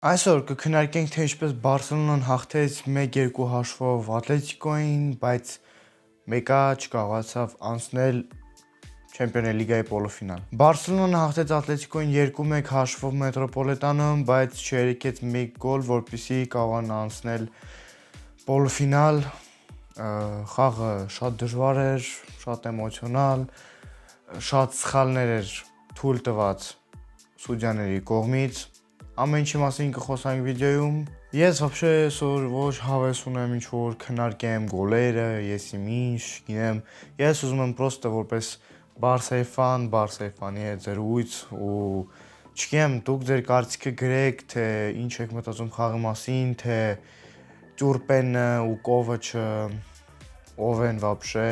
Այսօր կքննարկենք, թե ինչպես Բարսելոնան հաղթեց 1-2 հաշվով Ատլետիկոյին, բայց մեկը չկարողացավ անցնել Չեմպիոններ լիգայի պոլուֆինալ։ Բարսելոնան հաղթեց Ատլետիկոյին 2-1 հաշվով Մետրոպոլիտանում, բայց չհերիքեց 1 գոլ, որպեսզի կարողանա անցնել պոլուֆինալ։ Խաղը շատ դժվար էր, շատ էմոցիոնալ, շատ սխալներ էր թույլ տված սուդյաների կողմից։ Ամեն ինչի մասին կխոսանք վիդեոյում։ Ես вообще այսօր ոչ հավես ունեմ ինչ որ քննարկեմ գոլերը, ես իմ ինչ գինեմ։ Ես ուզում եմ պրոստը որպես Բարսայի ֆանի հետ զրույց ու չգիտեմ, դուք ձեր կարծիքը գրեք, թե ինչ եք մտածում խաղի մասին, թե Տուրպենը ու Կովաչը ով են вообще,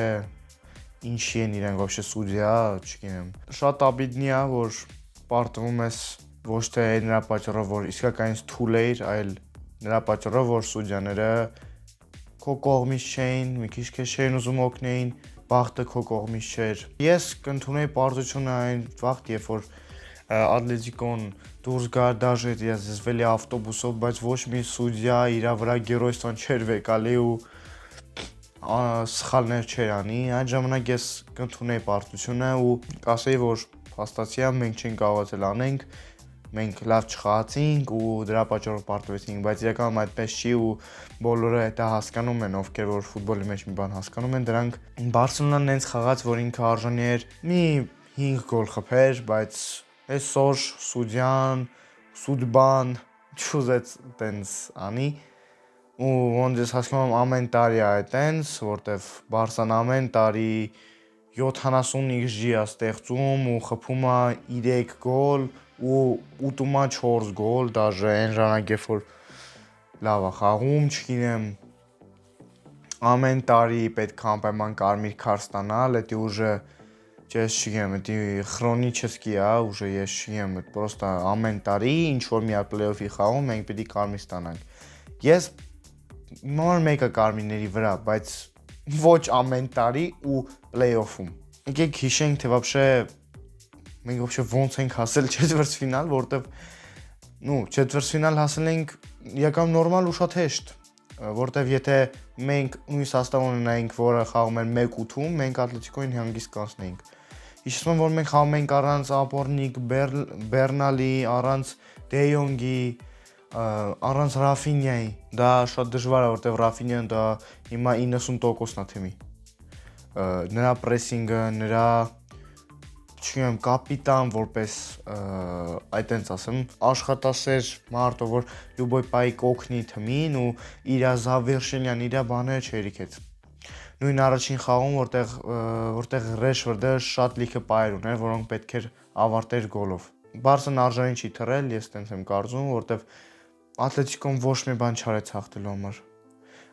ինչի են իրենք вообще սուդիա, չգիտեմ։ Շատ աբիդնի է, որ պարտվում ես ոչ թե նրա պատճառով, որ իսկականից թույլ էր, այլ նրա պատճառով, որ սուդյաները քո կողմից չէին, մի քիչ քեզ չէին ուզում օգնեին, բախտը քո կողմից չէր։ Ես կընդունեի պարզությունը այն վաղտ, երբ որ Ատլետիկոն դուրս գար դաժե զզվելի ավտոբուսով, բայց ոչ մի սուդիա իր վրա գերոյստան չէր վեկալի ու սխալներ չէր անի։ Այդ ժամանակ ես կընդունեի պարտությունը ու կասեի, որ փաստացի է մենք չենք կարողացել անենք, մենք լավ չխաղացինք ու դրա պատճառով պարտվեցինք, բայց իրականում այդպես չի ու բոլորը դա հասկանում են, ովքեր որ ֆուտբոլի մեջ մի բան հասկանում են, դրանք Բարսելոնան նենց խաղաց, որ ինքը արժանի էր մի 5 գոլ խփեր, բայց այսօր սուդյան, սուդբան չուզեց տենց անի ու ոնց ես հասկանում ամեն տարի է տենց, որտեվ Բարսան ամեն տարի 70xG է ստեղծում ու խփում է 3 գոլ ու ուտում է 4 գոլ, դաժե այն ժամանակ երբ որ լավ է խաղում, չգիտեմ, ամեն տարի պետք է անպայման կարմիր քարտ ստանալ, դա ուժը ես չգիտեմ, դա խրոնիչեսկի է, ուժը ես չգիտեմ, պրոստը ամեն տարի ինչ որ մի պլեյոֆի խաղում մենք պետք է կարմիր ստանանք։ Ես նոր մեկը կարմիրների վրա, բայց ոչ ամեն տարի ու պլեյոֆում։ Եկեք հիշենք, թե вообще մենք вообще ոնց ենք հասել չեթվերտֆինալ, որտեվ չեթվերտֆինալ հասել ենք իրական նորմալ ու շատ հեշտ, որտեվ եթե մենք նույն սաստավը ունենայինք, որը խաղում էր 1-8-ում, մենք Ատլետիկոյին հանգիստ կանցնեինք։ Հիշում եմ, որ մենք խաղում ենք առանց Ապորնիկ, Բերնալի, առանց Դեյոնգի, առանց Ռաֆինյայի։ Դա շատ դժվար է, որտեվ Ռաֆինյան դա հիմա 90%-ն է թիմի։ Նրա պրեսինգը, նրա չգիտեմ, կապիտան որպես այտենց ասեմ, աշխատասեր մարդ, որ լյուբոյ պայի կօգնի թիմին ու իր Զավերշենյան, իր բաները չհերիքեց։ Նույն առաջին խաղում, որտեղ Ռեշվորդը շատ լիքը պայեր ուներ, որոնք պետք էր ավարտեր գոլով։ Բարսան արժանի չի թռել, ես տենց եմ կարծում, որտեվ Ատլետիկոն ոչ մի բան չարեց հաղթելու համար։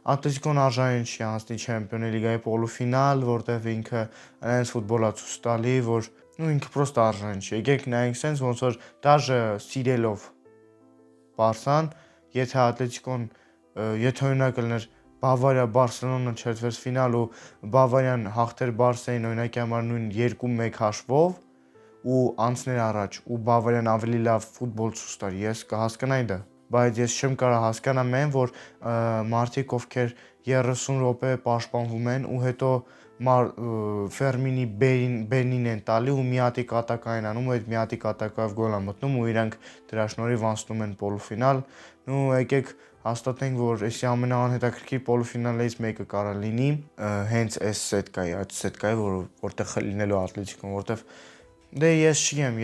Ատլետիկոն արժանի չի անցնի Չեմպիոններ լիգայի պոլուֆինալ, որտեվ ինքը այնպես ֆուտբոլ է ցույց տալի, որ ինքը պրոստը արժանի չի։ Եկեք նայենք սենց ոնց որ դաժե սիրելով Բարսան, եթե Ատլետիկոն, եթե օրինակ լիներ Բավարիա Բարսելոնա չեթվերտֆինալ ու Բավարիան հաղթեր Բարսային օրինակի համար նույն 2-1 հաշվով ու անցներ առաջ ու Բավարիան ավելի լավ ֆուտբոլ ցույց տար, ես կհասկանայի դա, բայց ես չեմ կարող հասկանամ այն, որ մարդիկ ովքեր 30 րոպե պաշտպանվում են ու հետո Ֆերմինի բերնին են տալի ու մի հատի կատակային անում ու այդ մի հատի կատակայով գոլ է մտնում ու իրանք դրա շնորհիվ անցնում են պոլուֆինալ։ Եկեք հաստատենք, որ այսի ամենաանհետաքրքիր պոլուֆինալներից մեկը կարա լինի հենց այս սետկայի, այդ սետկայի, որտեղ լինելու Ատլետիկոն, որտեղ դե ես չգիտեմ,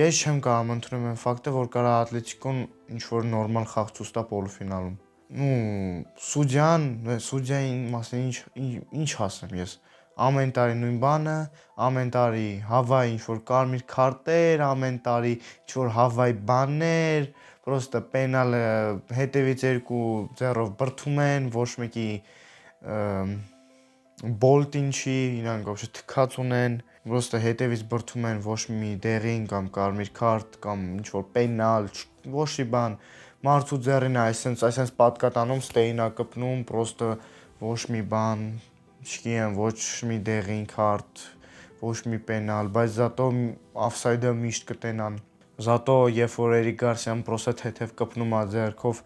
ես չեմ կարող ընդունել այն ֆակտը, որ կարա Ատլետիկոն ինչ որ նորմալ խաղ ցույց տա պոլուֆինալում։ Սուդյայի մասին ինչ ասեմ ես։ Ամեն տարի նույն բանը, ամեն տարի հավայի ինչ որ կարմիր քարտեր, ամեն տարի ինչ որ հավայի բաներ, պրոստը պենալը հետևից 2 ձեռով բրթում են, ոչ մեկի բոլտին չի, իրանք вообще թքած ունեն, պրոստը հետևից բրթում են, ոչ մի դեղին կամ կարմիր քարտ կամ ինչ որ պենալ, ոչ մի բան, մարդու ձեռին է այսպես պատկատանում, ստեյնա կպնում, պրոստը ոչ մի բան, չգիտեմ, ոչ մի դեղին քարտ, ոչ մի պենալ, բայց զատո օֆսայդը միշտ կտենան։ Զատո երբ որ Էրիկ Գարսիան պրոստը թեթև կպնում է ձեռքով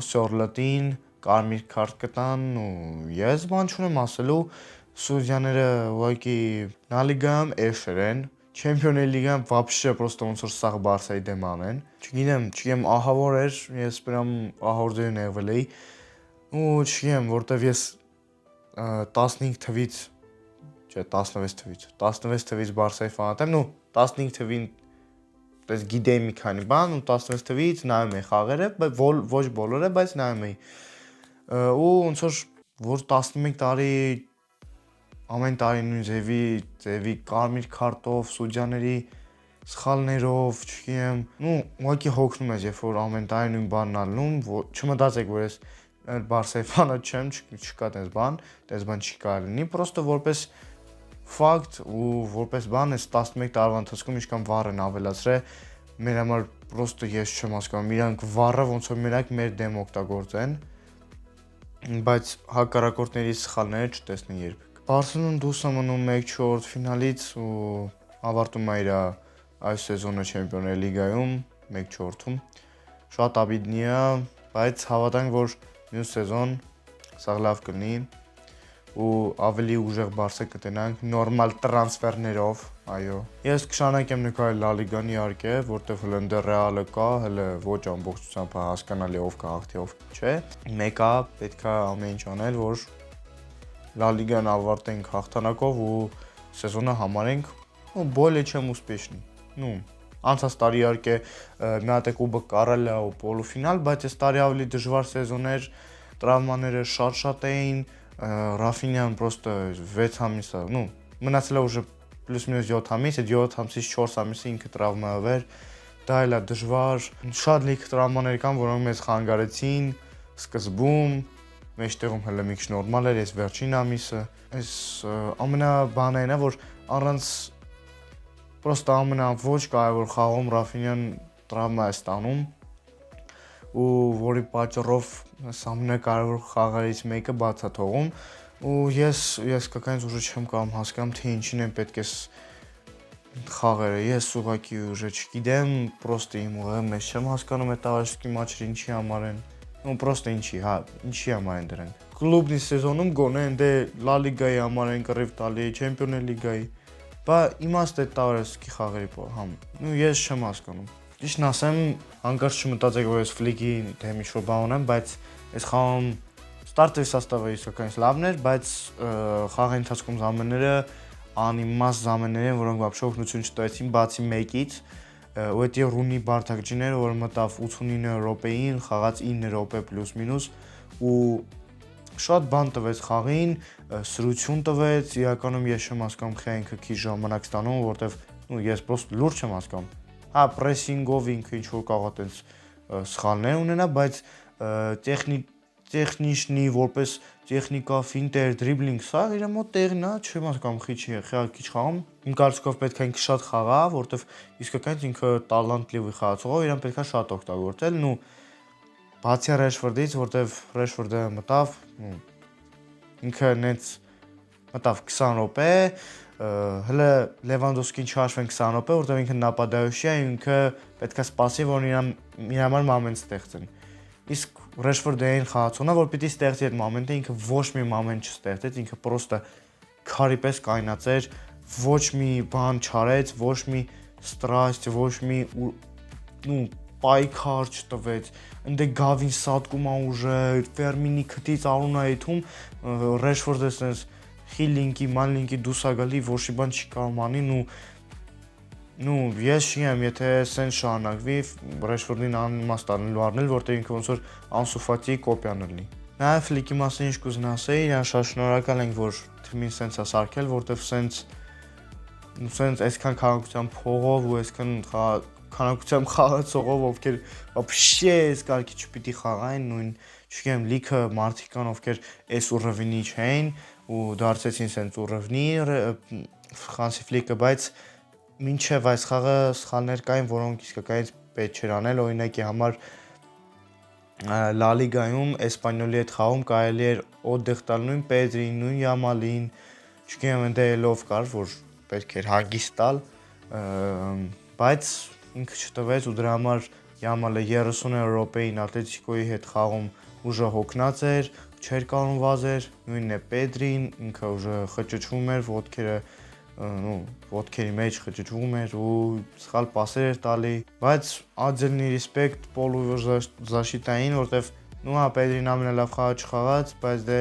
Սորլոտին, կարմիր քարտ կտան ու ես բան չունեմ ասելու, սուդյաները ուղղակի Լա լիգայում էշեր են, Չեմպիոններ լիգայում вообще պրոստը ոնց որ սաղ Բարսայի դեմ անեն։ Չգիտեմ, ահավոր էր, ես բրամ ահորձերին եղվել էի ու չգիտեմ, որտեվ ես 15 թվից, չէ 16 թվից Բարսայի ֆանատ եմ, 15 թվին դες գիտեի մի քանի բան ու 16 թվից նայում էի խաղերը, ոչ բոլորը, բայց նայում էի։ Ու ոնց որ 11 տարի ամեն տարի նույն ձևի կարմիր քարտով, սուդյաների սխալներով, չգիտեմ, ուղղակի հոգնում ես, երբ որ ամեն տարի նույն բանն ալնում, չմտածեք, որ ես Բարսայի ֆանատ չեմ, չկա դες բան չի կարելի լինի, պրոստը որպես ֆակտ ու որպես բան էս 11 տարվա ընթացքում ինչքան վառ են ավելացրել, մեր համար պրոստը ես չեմ հասկանում, իրանք վառը ոնց որ մենակ մեր դեմ օգտագործեն, բայց հակառակորդների սխալները չտեսնեն երբեք։ Բարսելոնան դուրս է մնում 1/4 ֆինալից ու ավարտում է իր այս սեզոնը Չեմպիոններ լիգայում 1/4-ում։ Շատ աբիդնի է, բայց հավատանք, որ մյուս սեզոն սա լավ կլինի ու ավելի ուժեղ Բարսա կտենանք նորմալ տրանսֆերներով, այո։ Ես կշարունակեմ նկարել Լա լիգան իհարկե, որտեղ հələ դեռ Ռեալը կա, հələ ոչ ամբողջությամբ հասկանալի ով կա հաղթի ով չէ։ Մեկը պետք է ամեն ինչ անել, որ Լա լիգան ավարտենք հաղթանակով ու սեզոնը համարենք более чем успешный։ Անցած տարի իհարկե մի հատ կուբը կարել է ու պոլուֆինալ, բայց այս տարի ավելի դժվար սեզոն էր, տրավմաները շատ էին, Ռաֆինյան պրոստը 6 ամիս է, մնացել է ուժը պլյուս-մինուս 7 ամիս, այդ 7 ամսից 4 ամիսը ինքը տրավմայով էր, դա էլ է դժվար, շատ լիք տրավմաներ կան, որոնք մեզ խանգարեցին սկզբում, մեջտեղում հələ մի քիչ նորմալ էր, այս վերջին ամիսը, այս ամենաբանն է, որ առանց պրոստը ամենաոչ կարևոր խաղում Ռաֆինյան տրավմա է ստանում ու որի պատճառով ամենակարևոր խաղերից մեկը բաց է թողում ու ես կականից ուժը չեմ կարող հասկանամ, թե ինչին են պետք է խաղերը, ես ուղղակի ուժը չգիտեմ, պրոստը իմ ուղղը մեզ չեմ հասկանում այդ աղաշկի մաչերը ինչի համար են, պրոստը ինչի համար են դրանք։ Կլուբնի սեզոնում գոնե դե Լա լիգայի համար են կռիվ տալի, Չեմպիոններ լիգայի, բա իմաստ է տարեսկի խաղերի համ, ես չեմ հասկանում։ Ճիշտն ասեմ, հանկարծ չմտածեք, որ ես ֆլիկի դեմ ինչ-որ բան ունեմ, բայց այս խաղում ստարտովի սաստավը իսկականից լավն էր, բայց խաղի ընթացքում զամենները անիմաստ զամեններ են, որոնք вообще օգնություն չտվեցին, բացի մեկից, ու դա Ռունի Բարդակջիները, որը մտավ 89 րոպեին, խաղաց 9 րոպե պլյուս-մինուս ու շատ բան տվեց խաղին, սրություն տվեց, իրականում ես չեմ հասկանում, թե ինքը քիչ ժամանակ ստանում, որտեվ ես պրոստը լուրջ չեմ հասկանում։ Հա, պրեսինգով ինքը ինչ-որ կարող է տենց սխալներ ունենա, բայց տեխնիշնի, որպես տեխնիկա, ֆինտեր, դրիբլինգ, սա իր մոտ տեղն է, չեմ հասկանում, քիչ խաղում։ Իմ կարծիքով պետք է ինքը շատ խաղա, որտեվ իսկականից ինքը տալանտլիվ խաղացող, իրան պետք է շատ օգտագործել, բացի Ռեշֆորդից, որտեվ Ռեշֆորդը մտավ, ինքը նենց մտավ 20 րոպե, հələ Լևանդովսկին չհաշվեն 20 րոպե, որտեվ ինքը նապադայոշի է, ինքը պետք է սպասի, որ իր համար մոմենտ ստեղծեն։ Իսկ Ռեշֆորդը այն խաղացողն է, որ պիտի ստեղծի այդ մոմենտը, ինքը ոչ մի մոմենտ չստեղծեց, ինքը պրոստը քարի պես կայնացեր, ոչ մի բան չարեց, ոչ մի ստրաստ, ոչ մի պայքար չտվեց, ընդ Գավին սատկում է ուժը, Ֆերմինի քթից արուն է եթում, Ռեշֆորդը sense խիլինկի, մանլինկի դուս է գալի, ոչ մի բան չի կարող անի ես չգիտեմ, եթե սեն շարունակվի, Ռեշֆորդին անիմաստ անելու առնել, որտեղ ինքը ոնց որ Անսու Ֆատիի կոպիան լինի։ Նաև ֆլիկի մասին ինչ կուզեն ասեի, իրան շատ շնորհակալ ենք, որ թիմին սենց է սարքել, որտեղ սենց այսքան քանակությամբ փողով ու այսքան քանակությամբ խաղացողով, ովքեր вообще այս կարգի չպիտի խաղային, նույն, չգիտեմ, լիքը մարդիկ կան, ովքեր այս ուռովնի չէին ու դարձեցին սենց ուռովնի Խանսի ֆլիկը, բայց մինչև այս խաղը սխալներ կային, որոնք իսկականից պետք չէր անել, օրինակի համար Լա լիգայում Էսպանյոլի հետ խաղում կարելի էր օդեղ տալ նույն Պեդրին, նույն Յամալին, չգիտեմ, ընդ ելով կար, որ պետք էր հագիստ տալ, բայց ինքը չտվեց ու դրա համար Յամալը 30 րոպեին Ատլետիկոյի հետ խաղում ուժը հոգնած էր, չէր կարող վազեր, նույնն է Պետրին, ինքը ուժը խճճվում էր, ոտքերի մեջ խճճվում էր ու սխալ պասեր էր տալի, բայց отдельный респект Պոլու защитային, որտեվ Պետրին ամենալավ խաղը չխաղաց, բայց դե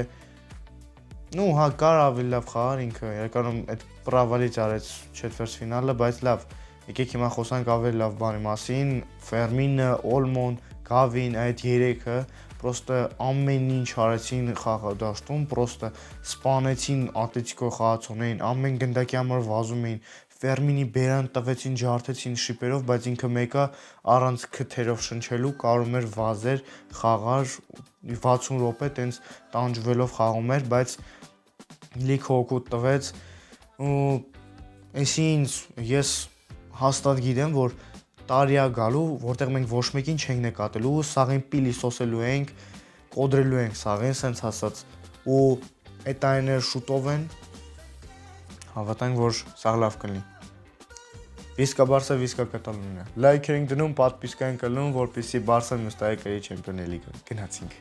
հա կար ավելի լավ խաղար ինքը, իրականում այդ պրավալից արեց չեթվերտֆինալը, բայց լավ, եկեք հիմա խոսանք ավելի լավ բանի մասին, Ֆերմինը, Օլմոն, Գավին, այդ երեքը պրոստը ամեն ինչ արեցին խաղադաշտում, պրոստը սպանեցին Ատլետիկո խաղացողներին, ամեն գնդակի համար վազում էին, Ֆերմինի բերան տվեցին, ջարդեցին շիպերով, բայց ինքը մեկը առանց քթերով շնչելու կարում էր վազեր, խաղար 60 րոպե տենց տանջվելով խաղում էր, բայց լիքը օգուտ տվեց ու այսինքն ես հաստատ գիտեմ, որ տարիա գալու, որտեղ մենք ոչ մեկին չենք նկատելու, սաղին պիլիսոսելու ենք, կոդրելու ենք սաղին, սենց ասած, ու այդ այները շուտով են, հավատանք, որ սաղ լավ կլինի։ Վիսկա Բարսա, Վիսկա Կատալոնիա։ Լայքեր ենք դնում, պատպիսկա ենք կլնում, որպեսզի Բարսան մստահի կրի Չեմպիոններ լիգա։ Գնացինք։